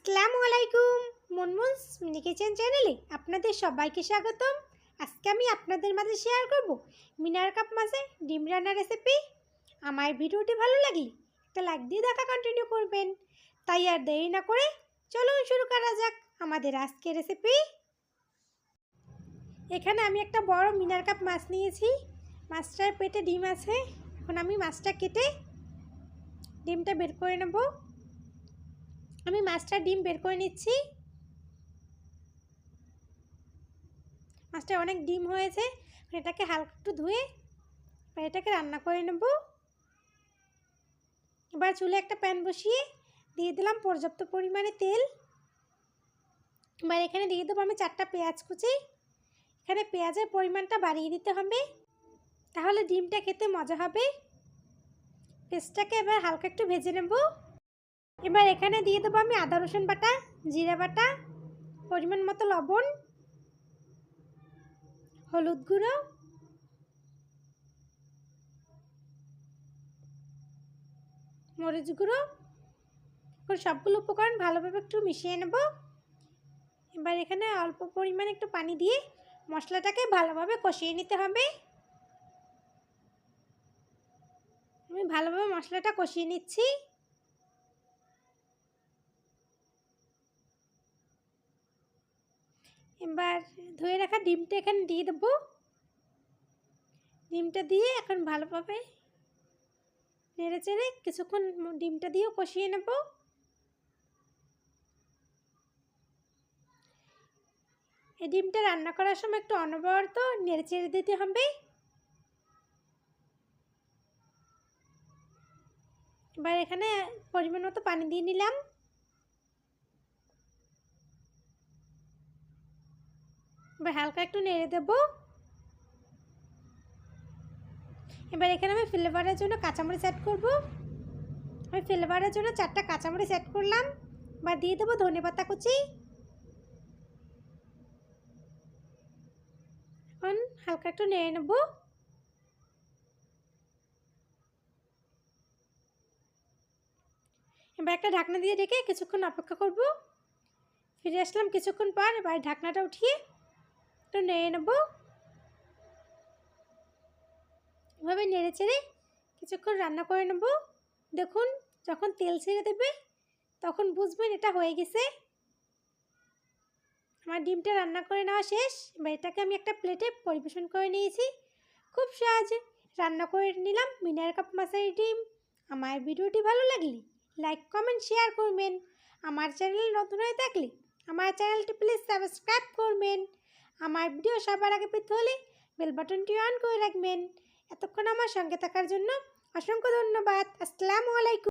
আসসালামু আলাইকুম। মুনমুনস mini kitchen চ্যানেলে আপনাদের সবাইকে স্বাগতম। আজকে আমি আপনাদের মাঝে শেয়ার করব মিনার কাপ মাছে ডিম রান্নার রেসিপি। আমার ভিডিওটি ভালো লাগলে একটা লাইক দিয়ে দেখা কন্টিনিউ করবেন। তাই আর দেরি না করে চলুন শুরু করা যাক আমাদের আজকের রেসিপি। এখানে আমি একটা বড় মিনার কাপ মাছ নিয়েছি। মাছটার পেটে ডিম আছে। এখন আমি মাছটা কেটে ডিমটা বের করে নেব। আমি মাছটার ডিম বের করে নিচ্ছি। মাছটা অনেক ডিম হয়েছে, এটাকে হালকা একটু ধুয়ে এটাকে রান্না করে নেব। এবার চুলে একটা প্যান বসিয়ে দিয়ে দিলাম পর্যাপ্ত পরিমাণে তেল। এবার এখানে দিয়ে দেবো আমি 4টা পেঁয়াজ কুচি। এখানে পেঁয়াজের পরিমাণটা বাড়িয়ে দিতে হবে, তাহলে ডিমটা খেতে মজা হবে। পেঁয়াজটাকে এবার হালকা একটু ভেজে নেব। এবার এখানে দিয়ে দেবো আমি আদা রসুন বাটা, জিরা বাটা, পরিমাণ মতো লবণ, হলুদ গুঁড়ো, মরিচ গুঁড়ো। সবগুলো উপকরণ ভালোভাবে একটু মিশিয়ে নেব। এবার এখানে অল্প পরিমাণে একটু পানি দিয়ে মশলাটাকে ভালোভাবে কষিয়ে নিতে হবে। আমি ভালোভাবে মশলাটা কষিয়ে নিচ্ছি। এবার ধুয়ে রাখা ডিমটা এখানে দিয়ে দেবো। ডিমটা দিয়ে এখন ভালোভাবে নেড়ে চেড়ে কিছুক্ষণ ডিমটা দিয়েও কষিয়ে নেব। এই ডিমটা রান্না করার সময় একটু অনবরত নেড়ে চেড়ে দিতে হবে। এবার এখানে পরিমাণ মতো পানি দিয়ে নিলাম। এবার হালকা একটু নেড়ে দেব। এবার এখানে আমি ফ্লেভারের জন্য কাঁচামরিচ অ্যাড করব। আমি ফ্লেভারের জন্য 4টা কাঁচামরিচ অ্যাড করলাম। বা দিয়ে দেবো ধনেপাতা কুচি। এখন হালকা একটু নেড়ে নেব। এবার একটা ঢাকনা দিয়ে রেখে কিছুক্ষণ অপেক্ষা করব। ফিরে আসলাম কিছুক্ষণ পর। এবার ঢাকনাটা উঠিয়ে একটু নেড়ে নেব। এভাবে নেড়ে চেড়ে কিছুক্ষণ রান্না করে নেব। দেখুন যখন তেল ছেড়ে দেবে তখন বুঝবেন এটা হয়ে গেছে। আমার ডিমটা রান্না করে নেওয়া শেষ। এবার এটাকে আমি একটা প্লেটে পরিবেশন করে নিয়েছি। খুব সহজে রান্না করে নিলাম মিনার কাপ মাছের ডিম। আমার ভিডিওটি ভালো লাগলে লাইক কমেন্ট শেয়ার করবেন। আমার চ্যানেল নতুন হয়ে থাকলে আমার চ্যানেলটি প্লিজ সাবস্ক্রাইব করবেন। আমার ভিডিও সবার আগে পেতে হলে বেল বাটনটি অন করে রাখবেন। এতক্ষণ আমার সঙ্গে থাকার জন্য অসংখ্য ধন্যবাদ। আসসালামু আলাইকুম।